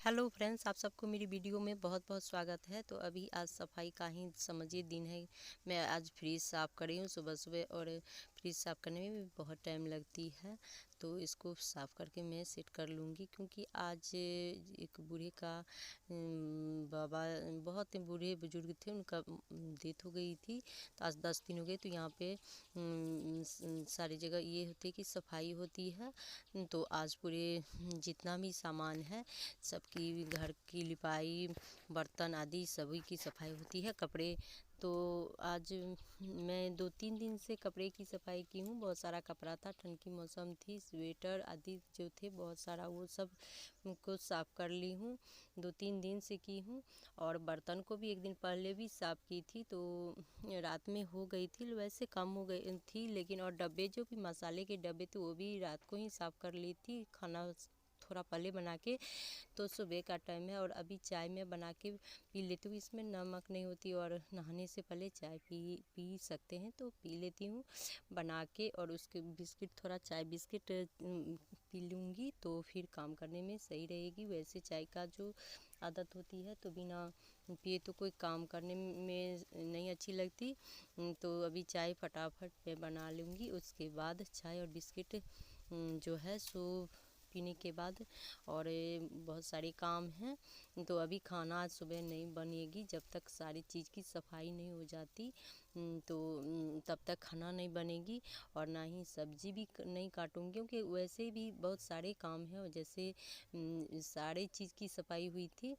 Hello friends, आप सबको मेरी वीडियो में बहुत बहुत स्वागत है। तो अभी आज सफाई का ही समझिए दिन है। मैं आज फ्रिज साफ़ कर रही हूँ सुबह सुबह, और फ्रिज साफ़ करने में भी बहुत टाइम लगती है। तो इसको साफ़ करके मैं सेट कर लूँगी, क्योंकि आज एक बूढ़े का बाबा, बहुत बूढ़े बुजुर्ग थे, उनका डेथ हो गई थी। तो आज 10 दिन हो गए। तो यहाँ पे सारी जगह ये होती है कि सफाई होती है। तो आज पूरे जितना भी सामान है सबकी, घर की लिपाई, बर्तन आदि सभी की सफाई होती है। कपड़े तो आज मैं 2-3 दिन से कपड़े की सफाई की हूँ। बहुत सारा कपड़ा था, ठंड की मौसम थी, स्वेटर आदि जो थे बहुत सारा, वो सब को साफ़ कर ली हूँ। 2-3 दिन से की हूँ। और बर्तन को भी एक दिन पहले भी साफ़ की थी, तो रात में हो गई थी, वैसे कम हो गई थी। लेकिन और डब्बे, जो भी मसाले के डब्बे थे, वो भी रात को ही साफ़ कर ली थी, खाना थोड़ा पहले बना के। तो सुबह का टाइम है और अभी चाय मैं बना के पी लेती हूँ। इसमें नमक नहीं होती, और नहाने से पहले चाय पी सकते हैं, तो पी लेती हूँ बना के। और उसके बिस्किट, थोड़ा चाय बिस्किट पी लूँगी, तो फिर काम करने में सही रहेगी। वैसे चाय का जो आदत होती है, तो बिना पिए तो कोई काम करने में नहीं अच्छी लगती। तो अभी चाय फटाफट मैं बना लूँगी। उसके बाद चाय और बिस्किट जो है सो पीने के बाद, और बहुत सारे काम हैं। तो अभी खाना आज सुबह नहीं बनेगी जब तक सारी चीज़ की सफाई नहीं हो जाती। तो तब तक खाना नहीं बनेगी, और ना ही सब्जी भी नहीं काटूँगी, क्योंकि वैसे भी बहुत सारे काम हैं। जैसे सारे चीज़ की सफाई हुई थी,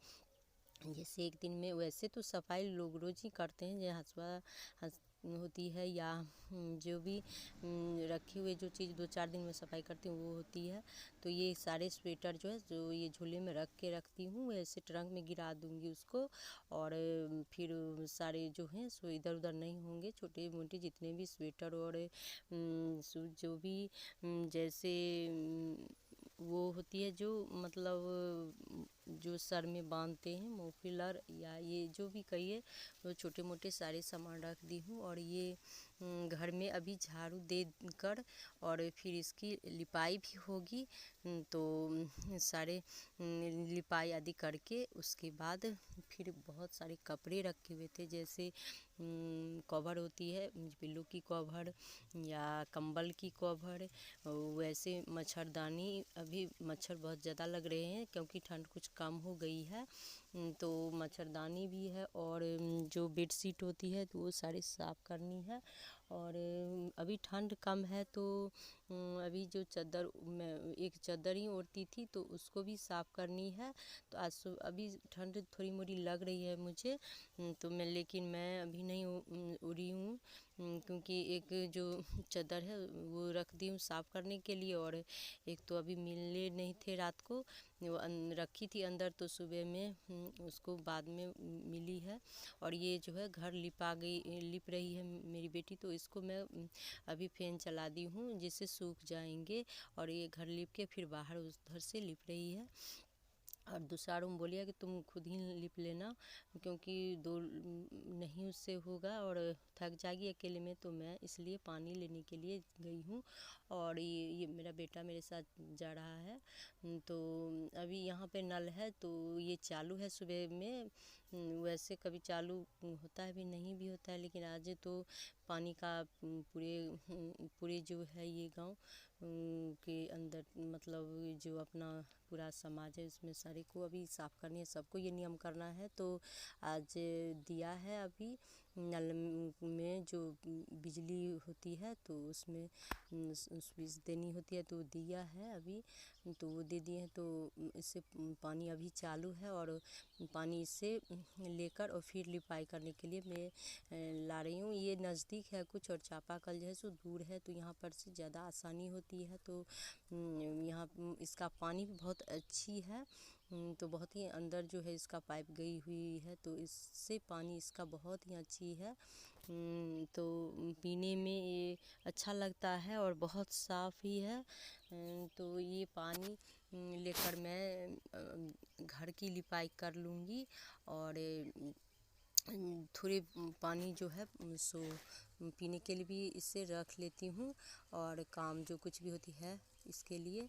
जैसे एक दिन में। वैसे तो सफाई लोग रोज़ ही करते हैं, जैसे हंसुआ होती है, या जो भी रखे हुए जो चीज़ 2-4 दिन में सफाई करती हूँ वो होती है। तो ये सारे स्वेटर जो है, जो ये झोले में रख के रखती हूँ, वैसे ट्रंक में गिरा दूँगी उसको। और फिर सारे जो हैं सो इधर उधर नहीं होंगे। छोटे मोटे जितने भी स्वेटर और जो भी जैसे वो होती है, जो मतलब जो सर में बांधते हैं, मोफिलर, या ये जो भी कहिए, वो छोटे मोटे सारे सामान रख दी हूँ। और ये घर में अभी झाड़ू दे कर, और फिर इसकी लिपाई भी होगी। तो सारे लिपाई आदि करके उसके बाद फिर बहुत सारे कपड़े रखे हुए थे, जैसे कवर होती है, पिल्लो की कवर या कंबल की कवर। वैसे मच्छरदानी, अभी मच्छर बहुत ज़्यादा लग रहे हैं क्योंकि ठंड कुछ कम हो गई है। तो मच्छरदानी भी है, और जो बेडशीट होती है तो वो सारी साफ़ करनी है। और अभी ठंड कम है, तो अभी जो चादर, मैं एक चादर ही ओढ़ती थी, तो उसको भी साफ़ करनी है। तो आज अभी ठंड थोड़ी मोड़ी लग रही है मुझे, तो लेकिन मैं अभी नहीं उड़ी हूँ, क्योंकि एक जो चादर है वो रख दी हूँ साफ़ करने के लिए। और एक तो अभी मिले नहीं थे रात को, वो रखी थी अंदर, तो सुबह में उसको बाद में मिली है। और ये जो है घर लिप रही है मेरी बेटी, तो इसको मैं अभी फैन चला दी हूँ, जिससे सूख जाएंगे। और ये घर लिप के फिर बाहर उधर से लिप रही है। और दूसरा रूम बोलिए कि तुम खुद ही लिप लेना, क्योंकि दो नहीं उससे होगा और थक जाएगी अकेले में। तो मैं इसलिए पानी लेने के लिए गई हूँ, और ये मेरा बेटा मेरे साथ जा रहा है। तो अभी यहाँ पे नल है, तो ये चालू है सुबह में। वैसे कभी चालू होता है भी, नहीं भी होता है, लेकिन आज तो पानी का पूरे जो है ये गांव के अंदर, मतलब जो अपना पूरा समाज है, उसमें सारे को अभी साफ़ करनी है, सबको ये नियम करना है। तो आज दिया है अभी नल में, जो बिजली होती है तो उसमें स्विच देनी होती है, तो दिया है अभी, तो वो दे दिए हैं। तो इससे पानी अभी चालू है, और पानी इससे लेकर और फिर लिपाई करने के लिए मैं ला रही हूँ। ये नज़दीक है कुछ, और चापाकल जो है सो दूर है, तो यहाँ पर से ज़्यादा आसानी होती है। तो यहाँ इसका पानी भी बहुत अच्छी है, तो बहुत ही अंदर जो है इसका पाइप गई हुई है, तो इससे पानी इसका बहुत ही अच्छी है। तो पीने में ये अच्छा लगता है, और बहुत साफ़ ही है। तो ये पानी लेकर मैं घर की लिपाई कर लूँगी। और थोड़े पानी जो है सो पीने के लिए भी इसे रख लेती हूँ। और काम जो कुछ भी होती है इसके लिए।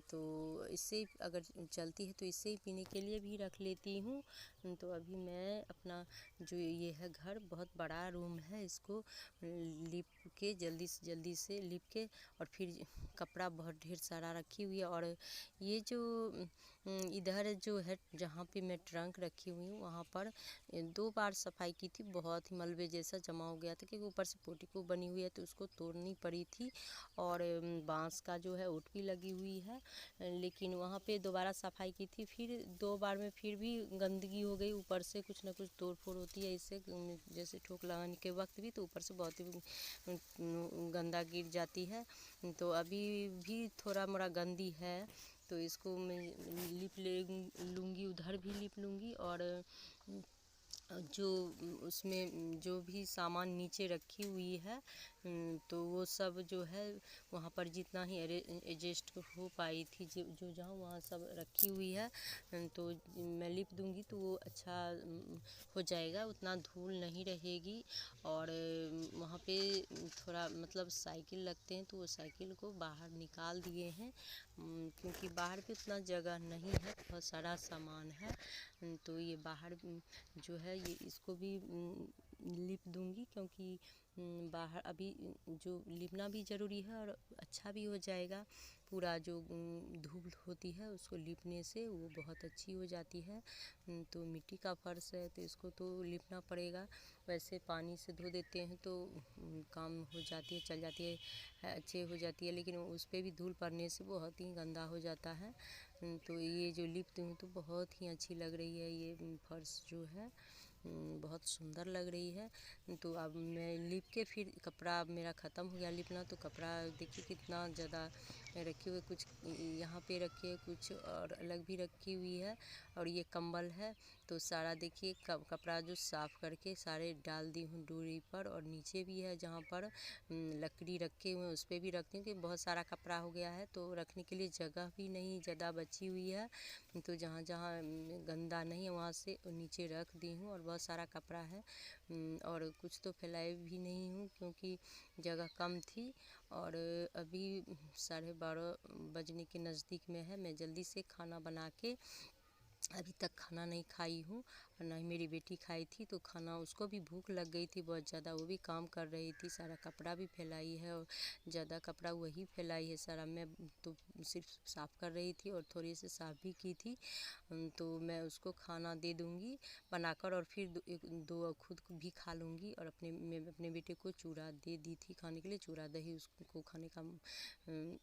तो इससे अगर चलती है तो इससे ही पीने के लिए भी रख लेती हूँ। तो अभी मैं अपना जो ये है घर बहुत बड़ा रूम है, इसको लिप के जल्दी से लिप के और फिर कपड़ा बहुत ढेर सारा रखी हुई है। और ये जो इधर जो है जहाँ पे मैं ट्रंक रखी हुई हूँ वहाँ पर 2 बार सफाई की थी, बहुत ही मलबे जैसा जमा हो गया था क्योंकि ऊपर से पोर्टिको बनी हुई है तो उसको तोड़नी पड़ी थी। और बांस का जो है ऊँट भी लगी हुई है, लेकिन वहाँ पे दोबारा सफाई की थी, फिर 2 बार में फिर भी गंदगी हो गई। ऊपर से कुछ ना कुछ तोड़ फोड़ होती है इससे, जैसे ठोक लगाने के वक्त भी तो ऊपर से बहुत ही गंदा गिर जाती है। तो अभी भी थोड़ा मोड़ा गंदी है, तो इसको मैं लिप ले लूँगी, उधर भी लिप लूँगी। और जो उसमें जो भी सामान नीचे रखी हुई है तो वो सब जो है वहाँ पर जितना ही एडजस्ट हो पाई थी जो जहाँ वहाँ सब रखी हुई है, तो मैं लिप दूँगी तो वो अच्छा हो जाएगा, उतना धूल नहीं रहेगी। और वहाँ पे थोड़ा मतलब साइकिल लगते हैं तो वो साइकिल को बाहर निकाल दिए हैं, क्योंकि बाहर पे उतना जगह नहीं है, बहुत सारा सामान है। तो ये बाहर जो है ये इसको भी लिप दूँगी, क्योंकि बाहर अभी जो लिपना भी ज़रूरी है और अच्छा भी हो जाएगा। पूरा जो धूल होती है उसको लिपने से वो बहुत अच्छी हो जाती है। तो मिट्टी का फर्श है तो इसको तो लिपना पड़ेगा, वैसे पानी से धो देते हैं तो काम हो जाती है, चल जाती है, अच्छे हो जाती है, लेकिन उस पर भी धूल पड़ने से बहुत ही गंदा हो जाता है। तो ये जो लिपती हूँ तो बहुत ही अच्छी लग रही है, ये फर्श जो है बहुत सुंदर लग रही है। तो अब मैं लिप के फिर कपड़ा मेरा ख़त्म हो गया लिपना, तो कपड़ा देखिए कितना ज़्यादा रखे हुए, कुछ यहाँ पे रखे, कुछ और अलग भी रखी हुई है। और ये कंबल है तो सारा देखिए कपड़ा जो साफ़ करके सारे डाल दी हूँ डोरी पर। और नीचे भी है जहाँ पर लकड़ी रखे हुए हैं उस पर भी रखती हूँ, क्योंकि बहुत सारा कपड़ा हो गया है तो रखने के लिए जगह भी नहीं ज़्यादा बची हुई है। तो जहाँ जहाँ गंदा नहीं है वहाँ से नीचे रख दी हूँ। और बहुत सारा कपड़ा है और कुछ तो फैलाए भी नहीं हूँ क्योंकि जगह कम थी। और अभी 12:30 बजने के नज़दीक में है, मैं जल्दी से खाना बना के अभी तक खाना नहीं खाई हूँ और ना ही मेरी बेटी खाई थी, तो खाना उसको भी भूख लग गई थी बहुत ज़्यादा, वो भी काम कर रही थी, सारा कपड़ा भी फैलाई है और ज़्यादा कपड़ा वही फैलाई है सारा, मैं तो सिर्फ साफ़ कर रही थी और थोड़ी सी साफ़ भी की थी। तो मैं उसको खाना दे दूँगी बनाकर और फिर दो खुद भी खा लूँगी। और मैं अपने बेटे को चूड़ा दे दी थी खाने के लिए, चूड़ा दही उसको खाने का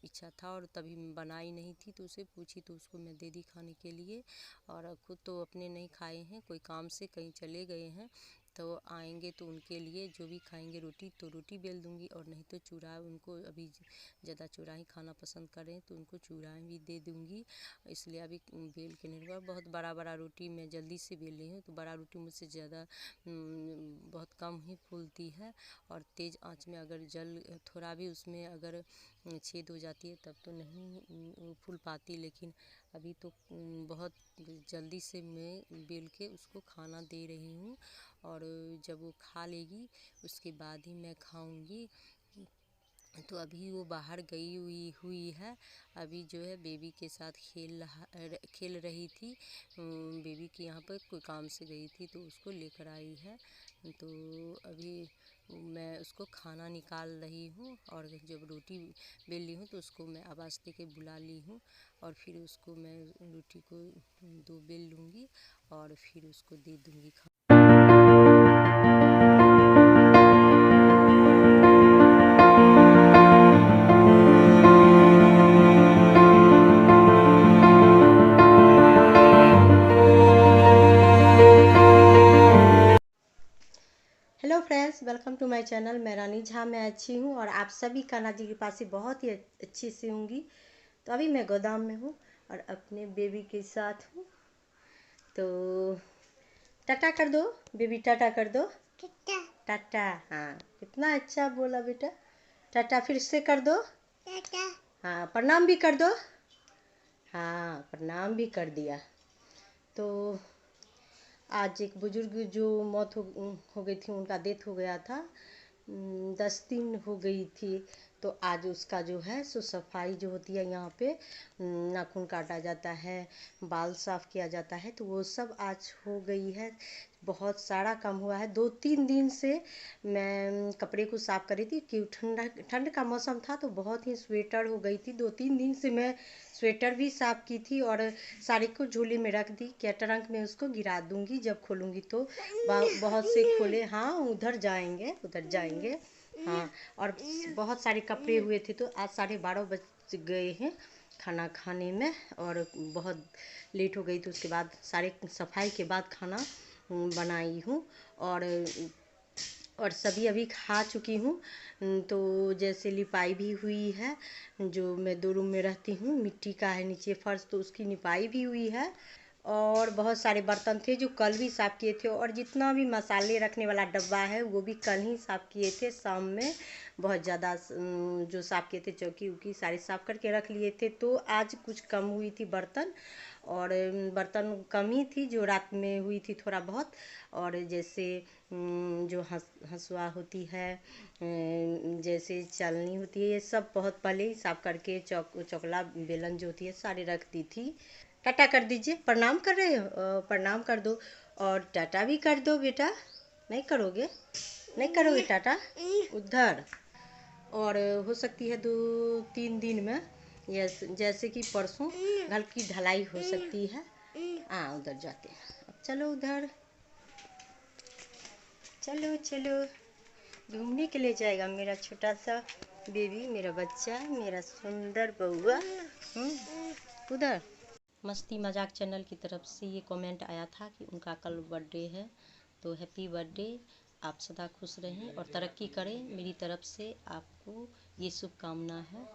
इच्छा था और तभी बनाई नहीं थी तो उसे पूछी तो उसको मैं दे दी खाने के लिए। और खुद तो अपने नहीं खाए हैं, कोई काम से कहीं चले गए हैं, तो आएंगे तो उनके लिए जो भी खाएंगे रोटी तो रोटी बेल दूंगी, और नहीं तो चूड़ा, उनको अभी ज़्यादा चूड़ा ही खाना पसंद करें तो उनको चूड़ा भी दे दूंगी। इसलिए अभी बेल के नहीं हुआ, बहुत बड़ा बड़ा रोटी मैं जल्दी से बेल रही हूँ तो बड़ा रोटी मुझसे ज़्यादा बहुत कम ही फूलती है। और तेज़ आंच में अगर जल थोड़ा भी उसमें अगर छेद हो जाती है तब तो नहीं फूल पाती, लेकिन अभी तो बहुत जल्दी से मैं बेल के उसको खाना दे रही हूँ। और जब वो खा लेगी उसके बाद ही मैं खाऊंगी। तो अभी वो बाहर गई हुई है, अभी जो है बेबी के साथ खेल रही थी, बेबी के यहाँ पर कोई काम से गई थी तो उसको लेकर आई है। तो अभी मैं उसको खाना निकाल रही हूँ और जब रोटी बेल ली हूँ तो उसको मैं आवाज़ दे के बुला ली हूँ और फिर उसको मैं रोटी को 2 बेल लूँगी और फिर उसको दे दूँगी खा। Hello friends, welcome to my channel. मैं रानी झा, मैं अच्छी हूँ और आप सभी कान्हा जी की कृपा से बहुत ही अच्छी से होंगी। तो अभी मैं गोदाम में हूँ और अपने बेबी के साथ हूँ। तो टाटा कर दो बेबी, टाटा कर दो, टाटा। हाँ, कितना अच्छा बोला बेटा, टाटा फिर से कर दो, टाटा। हाँ, प्रणाम भी कर दो, हाँ प्रणाम भी कर दिया। तो आज एक बुजुर्ग जो मौत हो गई थी, उनका डेथ हो गया था। 10 दिन हो गई थी। तो आज उसका जो है सो सफाई जो होती है, यहाँ पे नाखून काटा जाता है, बाल साफ किया जाता है, तो वो सब आज हो गई है। बहुत सारा काम हुआ है। 2-3 दिन से मैं कपड़े को साफ कर रही थी कि ठंड का मौसम था, तो बहुत ही स्वेटर हो गई थी। 2-3 दिन से मैं स्वेटर भी साफ की थी और साड़ी को झोले में रख दी, क्या ट्रंक में उसको गिरा दूंगी जब खोलूंगी तो। बहुत से खोले, हाँ उधर जाएंगे। हाँ, और बहुत सारे कपड़े हुए थे, तो आज 12:30 बज गए हैं खाना खाने में, और बहुत लेट हो गई। तो उसके बाद सारे सफाई के बाद खाना बनाई हूँ, और सभी अभी खा चुकी हूँ। तो जैसे लिपाई भी हुई है, जो मैं 2 रूम में रहती हूँ, मिट्टी का है नीचे फर्श, तो उसकी लिपाई भी हुई है। और बहुत सारे बर्तन थे जो कल भी साफ़ किए थे, और जितना भी मसाले रखने वाला डब्बा है वो भी कल ही साफ़ किए थे शाम में। बहुत ज़्यादा जो साफ़ किए थे, चौकी उकी सारी साफ़ करके रख लिए थे। तो आज कुछ कम हुई थी बर्तन, और बर्तन कम ही थी जो रात में हुई थी थोड़ा बहुत। और जैसे जो हंसुआ होती है, जैसे चालनी होती है, ये सब बहुत पहले ही साफ़ करके चकला बेलन जो होती है सारे रख दी थी। टाटा कर दीजिए, प्रणाम कर रहे हो, प्रणाम कर दो, और टाटा भी कर दो बेटा। नहीं करोगे? नहीं करोगे टाटा उधर? और हो सकती है 2-3 दिन में, जैसे कि परसों घर की ढलाई हो सकती है। हाँ उधर जाते हैं, अब चलो उधर, चलो चलो, घूमने के लिए जाएगा मेरा छोटा सा बेबी, मेरा बच्चा, मेरा सुंदर बउआ। उधर मस्ती मजाक चैनल की तरफ से ये कमेंट आया था कि उनका कल बर्थडे है, तो हैप्पी बर्थडे। आप सदा खुश रहें और तरक्की करें, मेरी तरफ से आपको ये शुभकामना है।